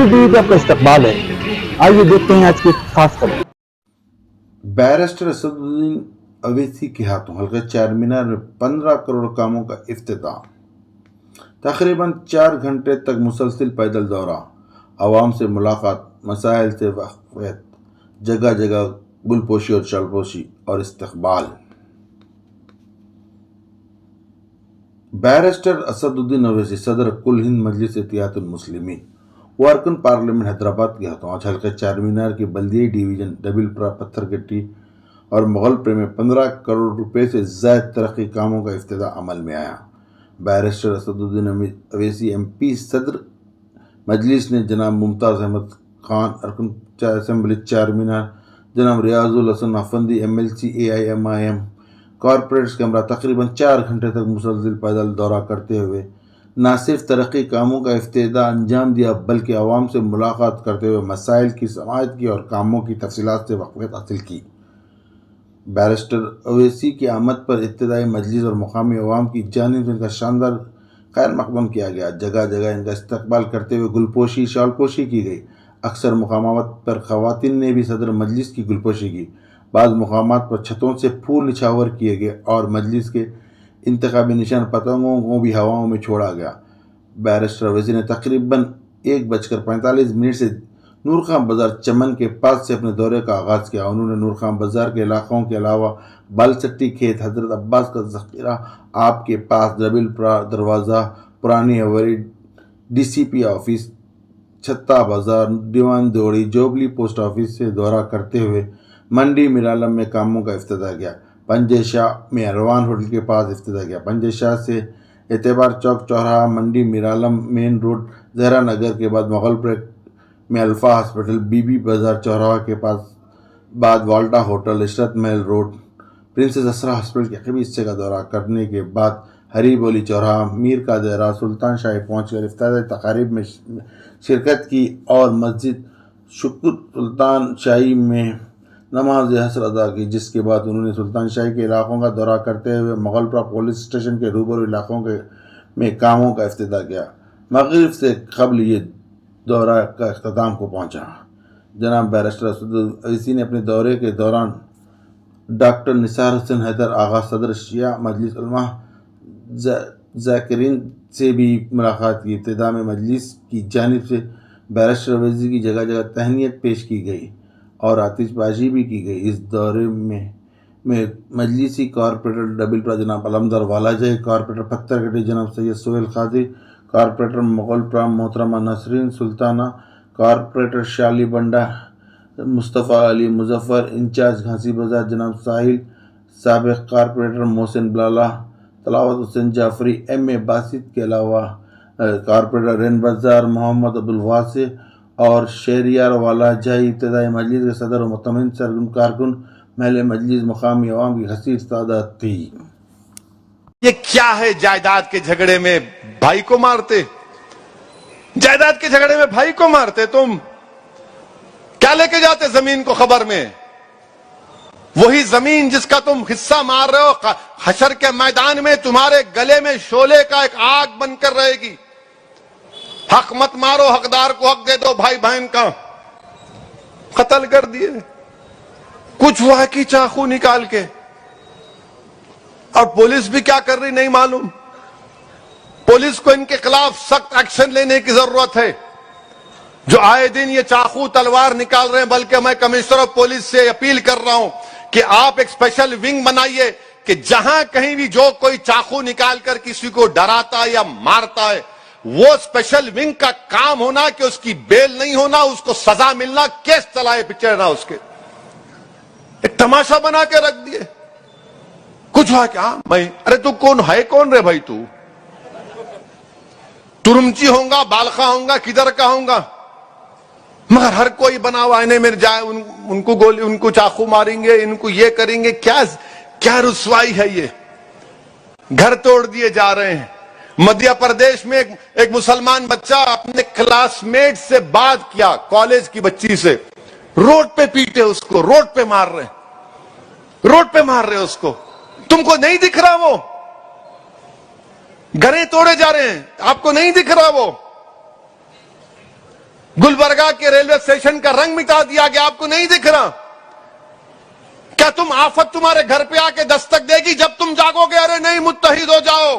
TV पे आपका इस्तकबाल है। आइए देखते हैं आज की खास खबर। बैरिस्टर असदुद्दीन अवैसी के हाथों हल्का चारमीनार में 15 करोड़ कामों का इफ्तिताह। तकरीबन 4 घंटे तक मुसलसिल पैदल दौरा, आवाम से मुलाकात, मसाइल से वाक़फ़ियत, जगह जगह गुलपोशी और चलपोशी और इस्तकबाल। बैरिस्टर असदुद्दीन अवैसी सदर कुल हिंद मजलिस इत्तेहादुल मुस्लिमीन व अरकान पार्लियामेंट हैदराबाद के हाथों आज हल्का चारमीनार के बल्दियाई डिवीजन डबिलपुरा, पत्थरगट्टी और मुगलपुर में 15 करोड़ रुपए से ज़ायद तरक्की कामों का इफ्तिताह अमल में आया। बैरिस्टर असदुद्दीन अवैसी MP सदर मजलिस ने जनाब मुमताज़ अहमद खान अरकान असम्बली चारमीनार, जनाब Riyazul Hasan Afandi MLC AIMIM corporates के हमरा तकरीबन 4 घंटे तक मुसलसिल पैदल दौरा करते हुए न सिर्फ तरक्की कामों का इफ्तिताह अंजाम दिया बल्कि आवाम से मुलाकात करते हुए मसाइल की समाअत की और कामों की तफसीलात से वाक़फ़ियत हासिल की। बैरिस्टर अवैसी की आमद पर इब्तिदाई मजलिस और मुकामी अवाम की जानिब से इनका शानदार खैर मक़दम किया गया। जगह जगह इनका इस्तकबाल करते हुए गुलपोशी शालपोशी की गई। अक्सर मुकामात पर ख़वातीन ने भी सदर मजलिस की गुलपोशी की। बाद मुकामात पर छतों से फूल निछावर किए गए और मजलिस के इंतखाबी निशान पतंगों को भी हवाओं में छोड़ा गया। बैरिस्टर अवैसी ने तकरीबन 1:45 से नूर खां बाज़ार चमन के पास से अपने दौरे का आगाज़ किया। उन्होंने नूर खां बाज़ार के इलाकों के अलावा बालसट्टी खेत, हजरत अब्बास का ज़ख़ीरा, आपके पास, डबिलपुरा दरवाज़ा, पुरानी हवेली, DCP ऑफिस, छत्ता बाज़ार, दीवान दौड़ी, जोबली पोस्ट ऑफिस से दौरा करते हुए मंडी मिरालम में कामों का इफ्तिताह किया। पंजे शाह में अरवान होटल के पास इफ्तिताह किया। पंजे शाह से एतबार चौक चौराहा, मंडी मिरालम मेन रोड, जहरा नगर के बाद मुगलपुर में अल्फा हॉस्पिटल, बीबी बाज़ार चौराहा के पास, बाद वाल्टा होटल, इशरत महल रोड, प्रिंसेस असरा हॉस्पिटल के करीबी हिस्से का दौरा करने के बाद हरी बोली चौराहा, मीर का देरा, सुल्तान शाही पहुँचकर इफ्तिताही तकारीब में शिरकत की और मस्जिद शुक्र सुल्तान शाही में नमाज असर अदा की। जिसके बाद उन्होंने सुल्तान शाही के इलाकों का दौरा करते हुए मुगलपुरा पुलिस स्टेशन के रूबरू इलाकों में कामों का इफ्तिताह किया। मगरिब से कबल ये दौरा का अख्ताम को पहुंचा। जनाब बैरिस्टर असदुद्दीन अवैसी ने अपने दौरे के दौरान डॉक्टर निसार हुसैन हैदर आगा सदर शिया मजलिस उलमा ज़ाकिरीन से भी मुलाकात की। इब्तिदा में मजलिस की जानिब से बैरिस्टर अवैसी की जगह जगह तहनीत पेश की गई और आतिशबाजी भी की गई। इस दौरे में मजलिसी कॉरपोरेटर डबिलपुरा जनाब अलमदर वालाजई, कॉरपोरेटर पत्थरगट्टी जनाब सैयद सोहेल कादिर, कॉरपोरेटर मुगलपुरा मोहतरमा नसरीन सुल्ताना, कॉरपोरेटर शाली बंडा मुस्तफ़ा अली मुजफ्फर, इंचार्ज घासी बाज़ार जनाब साहिल, साबिक़ कॉरपोरेटर मोहसिन बिलाला, तलावत हुसैन जाफरी, MA बासित के अलावा कॉरपोरेटर रेन बाज़ार मोहम्मद अब्दुल वासे और शहरियार वाला जाई इब्तिदाई मजलिस के सदर और मुतमिन सरगर्म कारकुन महल मजलिस मुकामी अवाम की हसीर तादाद थी। ये क्या है? जायदाद के झगड़े में भाई को मारते, जायदाद के झगड़े में भाई को मारते। तुम क्या लेके जाते जमीन को? खबर में वही जमीन जिसका तुम हिस्सा मार रहे हो, हशर के मैदान में तुम्हारे गले में शोले का एक आग बनकर रहेगी। हक मत मारो, हकदार को हक दे दो। भाई बहन का कत्ल कर दिए, कुछ हुआ कि चाकू निकाल के, और पुलिस भी क्या कर रही नहीं मालूम। पुलिस को इनके खिलाफ सख्त एक्शन लेने की जरूरत है, जो आए दिन ये चाकू तलवार निकाल रहे हैं। बल्कि मैं कमिश्नर ऑफ पुलिस से अपील कर रहा हूं कि आप एक स्पेशल विंग बनाइए कि जहां कहीं भी जो कोई चाकू निकालकर किसी को डराता है या मारता है, वो स्पेशल विंग का काम होना कि उसकी बेल नहीं होना, उसको सजा मिलना, केस चलाए पिछड़ना उसके। एक तमाशा बना के रख दिए। कुछ हुआ क्या? मैं, अरे तू कौन है? कौन रे भाई? तू तुरुमची होगा, बालखा होगा, किधर का होगा? मगर हर कोई बना हुआ है मेरे जाए, उनको गोली, उनको चाकू मारेंगे, इनको ये करेंगे। क्या क्या रुसवाई है ये? घर तोड़ दिए जा रहे हैं। मध्य प्रदेश में एक मुसलमान बच्चा अपने क्लासमेट से बात किया, कॉलेज की बच्ची से, रोड पे पीटे उसको, रोड पे मार रहे उसको। तुमको नहीं दिख रहा वो घरें तोड़े जा रहे हैं, आपको नहीं दिख रहा वो गुलबर्गा के रेलवे स्टेशन का रंग मिटा दिया गया, आपको नहीं दिख रहा? क्या तुम आफत तुम्हारे घर पे आके दस्तक देगी जब तुम जागोगे? अरे नहीं, मुत्तहिद हो जाओ।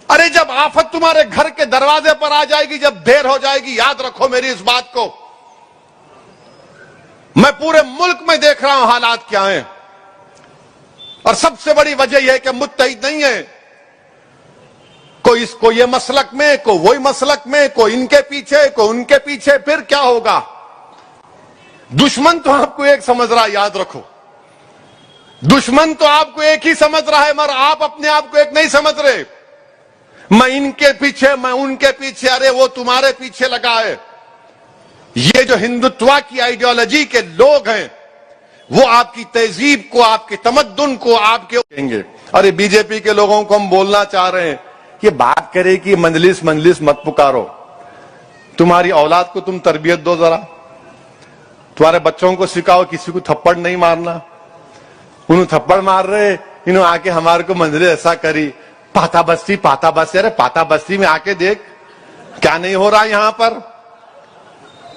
अरे जब आफत तुम्हारे घर के दरवाजे पर आ जाएगी, जब देर हो जाएगी, याद रखो मेरी इस बात को। मैं पूरे मुल्क में देख रहा हूं हालात क्या हैं, और सबसे बड़ी वजह यह है कि मुत्तहिद नहीं है। कोई इसको ये मसलक में, कोई वही मसलक में, कोई इनके पीछे, कोई उनके पीछे, फिर क्या होगा? दुश्मन तो आपको एक समझ रहा है, याद रखो। दुश्मन तो आपको एक ही समझ रहा है, मगर आप अपने आप को एक नहीं समझ रहे। मैं इनके पीछे, मैं उनके पीछे, अरे वो तुम्हारे पीछे लगा है। ये जो हिंदुत्व की आइडियोलॉजी के लोग हैं, वो आपकी तहजीब को, आपके तमद्दुन को, आपके कहेंगे। अरे बीजेपी के लोगों को हम बोलना चाह रहे हैं, ये बात करे कि मंजलिस मंजलिस मत पुकारो। तुम्हारी औलाद को तुम तरबियत दो जरा, तुम्हारे बच्चों को सिखाओ किसी को थप्पड़ नहीं मारना। उन्होंने थप्पड़ मार रहे, इन्होंने आके हमारे को मंजलिस ऐसा करी, पाता बस्ती। अरे पाता बस्ती में आके देख क्या नहीं हो रहा यहां पर,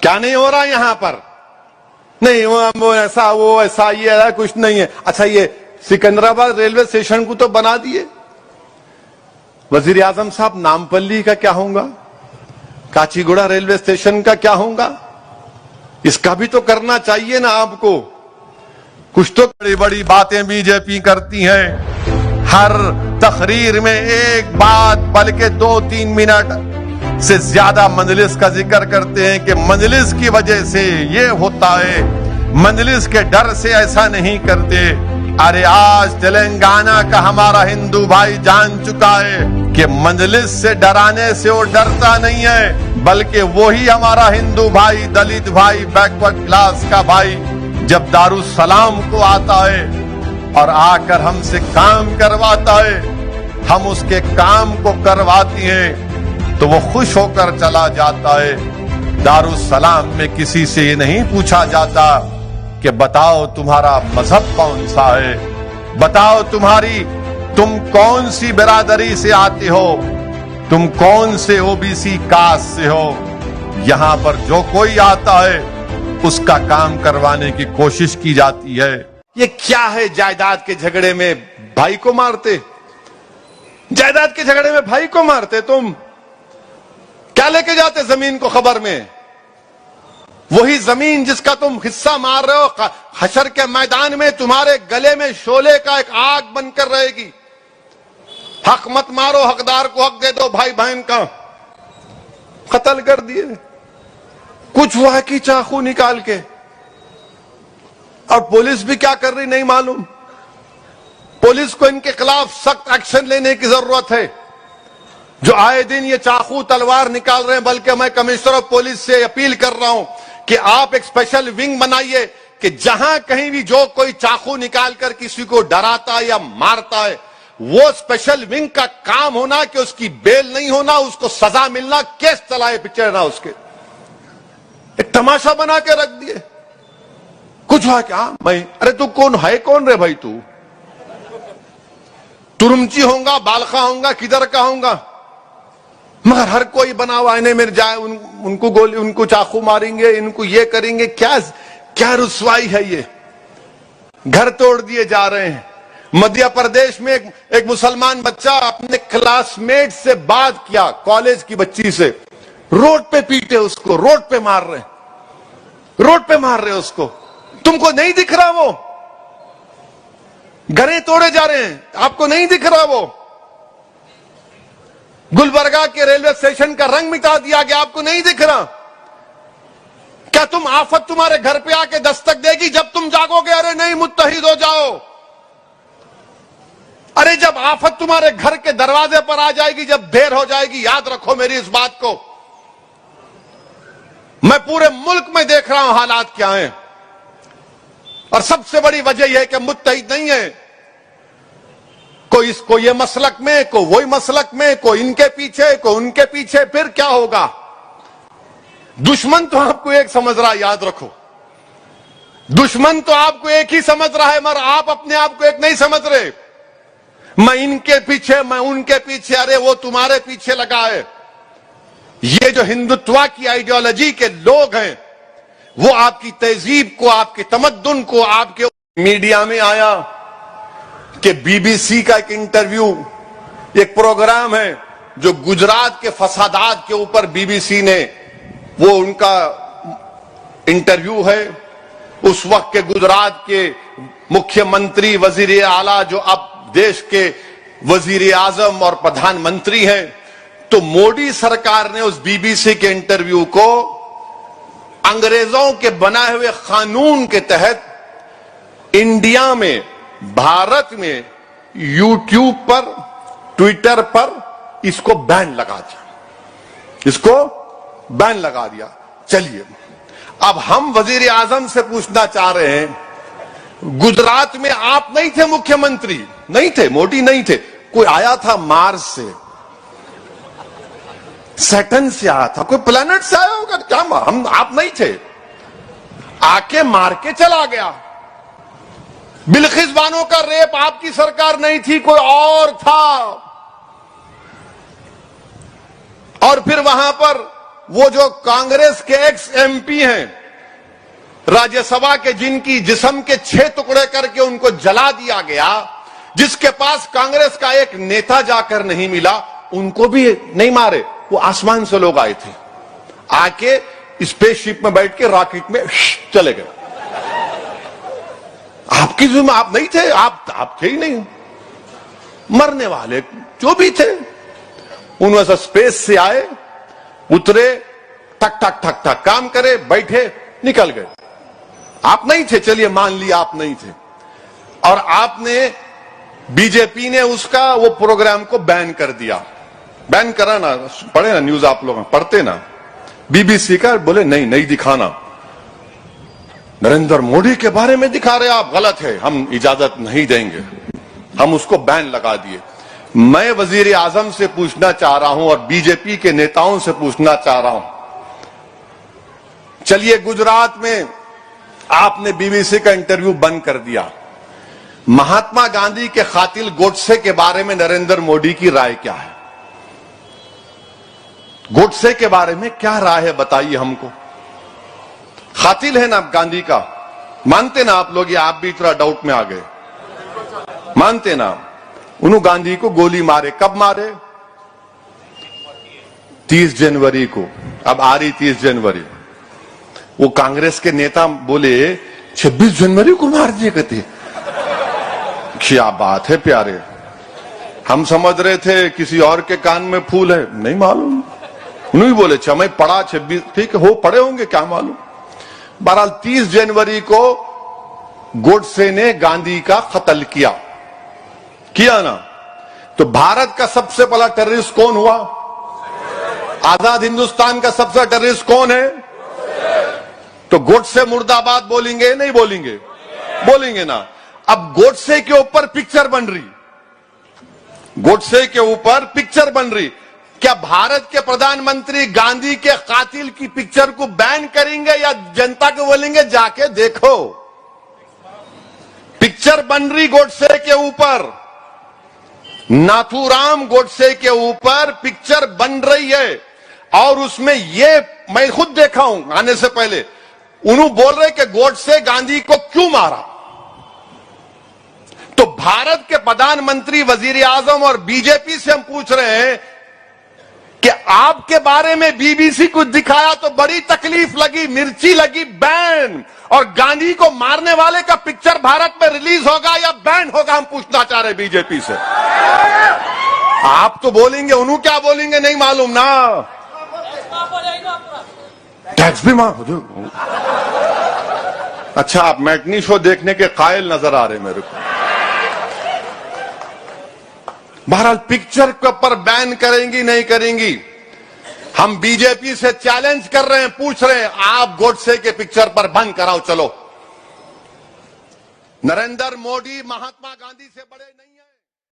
क्या नहीं हो रहा यहां पर। नहीं वो ऐसा ये ऐसा कुछ नहीं है। अच्छा, ये सिकंदराबाद रेलवे स्टेशन को तो बना दिए, वजीर आजम साहब नामपल्ली का क्या होगा, काचीगुड़ा रेलवे स्टेशन का क्या होगा? इसका भी तो करना चाहिए ना आपको। कुछ तो बड़ी बड़ी बातें बीजेपी करती है, हर तकरीर में एक बात बल्कि 2-3 मिनट से ज्यादा मंजलिस का जिक्र करते हैं कि मंजलिस की वजह से ये होता है, मंजलिस के डर से ऐसा नहीं करते। अरे आज तेलंगाना का हमारा हिंदू भाई जान चुका है कि मंजलिस से डराने से वो डरता नहीं है, बल्कि वही हमारा हिंदू भाई, दलित भाई, बैकवर्ड क्लास का भाई जब दारुसलाम को आता है और आकर हमसे काम करवाता है, हम उसके काम को करवाती हैं तो वो खुश होकर चला जाता है। दारुसलाम में किसी से ये नहीं पूछा जाता कि बताओ तुम्हारा मजहब कौन सा है, बताओ तुम कौन सी बिरादरी से आते हो, तुम कौन से ओबीसी कास्ट से हो। यहां पर जो कोई आता है उसका काम करवाने की कोशिश की जाती है। ये क्या है, जायदाद के झगड़े में भाई को मारते, जायदाद के झगड़े में भाई को मारते। तुम क्या लेके जाते जमीन को खबर में? वही जमीन जिसका तुम हिस्सा मार रहे हो, हशर के मैदान में तुम्हारे गले में शोले का एक आग बनकर रहेगी। हक मत मारो, हकदार को हक दे दो। भाई बहन का कत्ल कर दिए, कुछ हुआ कि चाकू निकाल के, और पुलिस भी क्या कर रही नहीं मालूम। पुलिस को इनके खिलाफ सख्त एक्शन लेने की जरूरत है, जो आए दिन ये चाकू तलवार निकाल रहे हैं। बल्कि मैं कमिश्नर ऑफ पुलिस से अपील कर रहा हूं कि आप एक स्पेशल विंग बनाइए कि जहां कहीं भी जो कोई चाकू निकालकर किसी को डराता है या मारता है, वो स्पेशल विंग का काम होना कि उसकी बेल नहीं होना, उसको सजा मिलना, केस चलाए पिछड़ना उसके। एक तमाशा बना के रख दिए। कुछ हुआ क्या भाई? अरे तू कौन है, कौन रे भाई? तू तुरुमची होगा, बालखा होगा, किधर का होगा? मगर हर कोई बना हुआ है, मेरे जाए उनको गोली, उनको चाकू मारेंगे, इनको ये करेंगे। क्या रुसवाई है ये? घर तोड़ दिए जा रहे हैं। मध्य प्रदेश में एक मुसलमान बच्चा अपने क्लासमेट से बात किया, कॉलेज की बच्ची से, रोड पे पीटे उसको, रोड पे मार रहे, रोड पे मार रहे उसको। तुमको नहीं दिख रहा वो? घरें तोड़े जा रहे हैं, आपको नहीं दिख रहा वो? गुलबर्गा के रेलवे स्टेशन का रंग मिटा दिया गया, आपको नहीं दिख रहा? क्या तुम आफत तुम्हारे घर पे आके दस्तक देगी जब तुम जागोगे? अरे नहीं, मुत्तहिद हो जाओ। अरे जब आफत तुम्हारे घर के दरवाजे पर आ जाएगी, जब देर हो जाएगी, याद रखो मेरी इस बात को। मैं पूरे मुल्क में देख रहा हूं हालात क्या हैं, और सबसे बड़ी वजह यह है कि मुत्तहिद नहीं है। कोई इसको ये मसलक में, कोई वही मसलक में, कोई इनके पीछे, कोई उनके पीछे, फिर क्या होगा? दुश्मन तो आपको एक समझ रहा है, याद रखो। दुश्मन तो आपको एक ही समझ रहा है, मगर आप अपने आप को एक नहीं समझ रहे। मैं इनके पीछे, मैं उनके पीछे, अरे वो तुम्हारे पीछे लगा है। ये जो हिंदुत्व की आइडियोलॉजी के लोग हैं, वो आपकी तहजीब को, आपके तमद्दुन को, आपके मीडिया में आया कि बीबीसी का एक इंटरव्यू, एक प्रोग्राम है जो गुजरात के फसादात के ऊपर बीबीसी ने, वो उनका इंटरव्यू है। उस वक्त के गुजरात के मुख्यमंत्री, वजीर आला, जो अब देश के वजीर आजम और प्रधानमंत्री हैं, तो मोदी सरकार ने उस बीबीसी के इंटरव्यू को अंग्रेजों के बनाए हुए कानून के तहत इंडिया में, भारत में, यूट्यूब पर, ट्विटर पर इसको बैन लगा दिया, इसको बैन लगा दिया। चलिए, अब हम वजीर आजम से पूछना चाह रहे हैं, गुजरात में आप नहीं थे मुख्यमंत्री, नहीं थे, मोदी नहीं थे, कोई आया था मार्स से, सैटर्न से आया था, कोई प्लेनेट से आया होगा क्या? हम, आप नहीं थे, आके मार के चला गया। बिल्किस बानो का रेप आपकी सरकार नहीं थी, कोई और था। और फिर वहां पर वो जो कांग्रेस के एक्स एमपी हैं राज्यसभा के, जिनकी जिस्म के 6 टुकड़े करके उनको जला दिया गया, जिसके पास कांग्रेस का एक नेता जाकर नहीं मिला, उनको भी नहीं मारे, वो आसमान से लोग आए थे, आके स्पेसशिप में बैठ के रॉकेट में चले गए। आपकी जिम्मे आप नहीं थे, आप थे ही नहीं। मरने वाले जो भी थे, उनमें से स्पेस से आए, उतरे, ठक ठक ठक ठक काम करे, बैठे, निकल गए। आप नहीं थे, चलिए मान लिया आप नहीं थे। और आपने, बीजेपी ने उसका वो प्रोग्राम को बैन कर दिया। बैन करा ना, पढ़े ना न्यूज, आप लोग पढ़ते ना, बीबीसी का, बोले नहीं नहीं दिखाना, नरेंद्र मोदी के बारे में दिखा रहे आप, गलत है, हम इजाजत नहीं देंगे, हम उसको बैन लगा दिए। मैं वजीर आजम से पूछना चाह रहा हूं और बीजेपी के नेताओं से पूछना चाह रहा हूं, चलिए गुजरात में आपने बीबीसी का इंटरव्यू बंद कर दिया, महात्मा गांधी के कातिल गोडसे के बारे में नरेंद्र मोदी की राय क्या है? गोडसे के बारे में क्या राय है, बताइए हमको। कातिल है ना गांधी का, मानते ना आप लोग, या आप भी थोड़ा डाउट में आ गए? मानते ना? उन्होंने गांधी को गोली मारे, कब मारे? 30 जनवरी को। अब आ रही 30 जनवरी, वो कांग्रेस के नेता बोले 26 जनवरी को मार दिए, कहते क्या बात है प्यारे, हम समझ रहे थे किसी और के कान में फूल है, नहीं मालूम। उन्होंने बोले अच्छा मैं पढ़ा 26, ठीक है, हो पढ़े होंगे, क्या मालूम। बहरहाल 30 जनवरी को गोडसे ने गांधी का कत्ल किया ना, तो भारत का सबसे बड़ा टेररिस्ट कौन हुआ? आजाद हिंदुस्तान का सबसे टेररिस्ट कौन है? तो गोडसे मुर्दाबाद बोलेंगे नहीं बोलेंगे? बोलेंगे ना। अब गोडसे के ऊपर पिक्चर बन रही, गोडसे के ऊपर पिक्चर बन रही, क्या भारत के प्रधानमंत्री गांधी के कातिल की पिक्चर को बैन करेंगे या जनता को बोलेंगे जाके देखो? पिक्चर बन रही गोडसे के ऊपर, नाथूराम गोडसे के ऊपर पिक्चर बन रही है। और उसमें ये मैं खुद देखा हूं आने से पहले, उन्होंने बोल रहे कि गोडसे गांधी को क्यों मारा। तो भारत के प्रधानमंत्री, वजीर आजम और बीजेपी से हम पूछ रहे हैं कि आपके बारे में बीबीसी को दिखाया तो बड़ी तकलीफ लगी, मिर्ची लगी, बैन, और गांधी को मारने वाले का पिक्चर भारत में रिलीज होगा या बैन होगा, हम पूछना चाह रहे बीजेपी से। आप तो बोलेंगे, उन्होंने क्या बोलेंगे नहीं मालूम ना, टैक्स भी माफ। अच्छा, आप मैटनी शो देखने के कायल नजर आ रहे मेरे को। बहरहाल पिक्चर के ऊपर बैन करेंगी नहीं करेंगी, हम बीजेपी से चैलेंज कर रहे हैं, पूछ रहे हैं, आप गोडसे के पिक्चर पर बंद कराओ। चलो, नरेंद्र मोदी महात्मा गांधी से बड़े नहीं।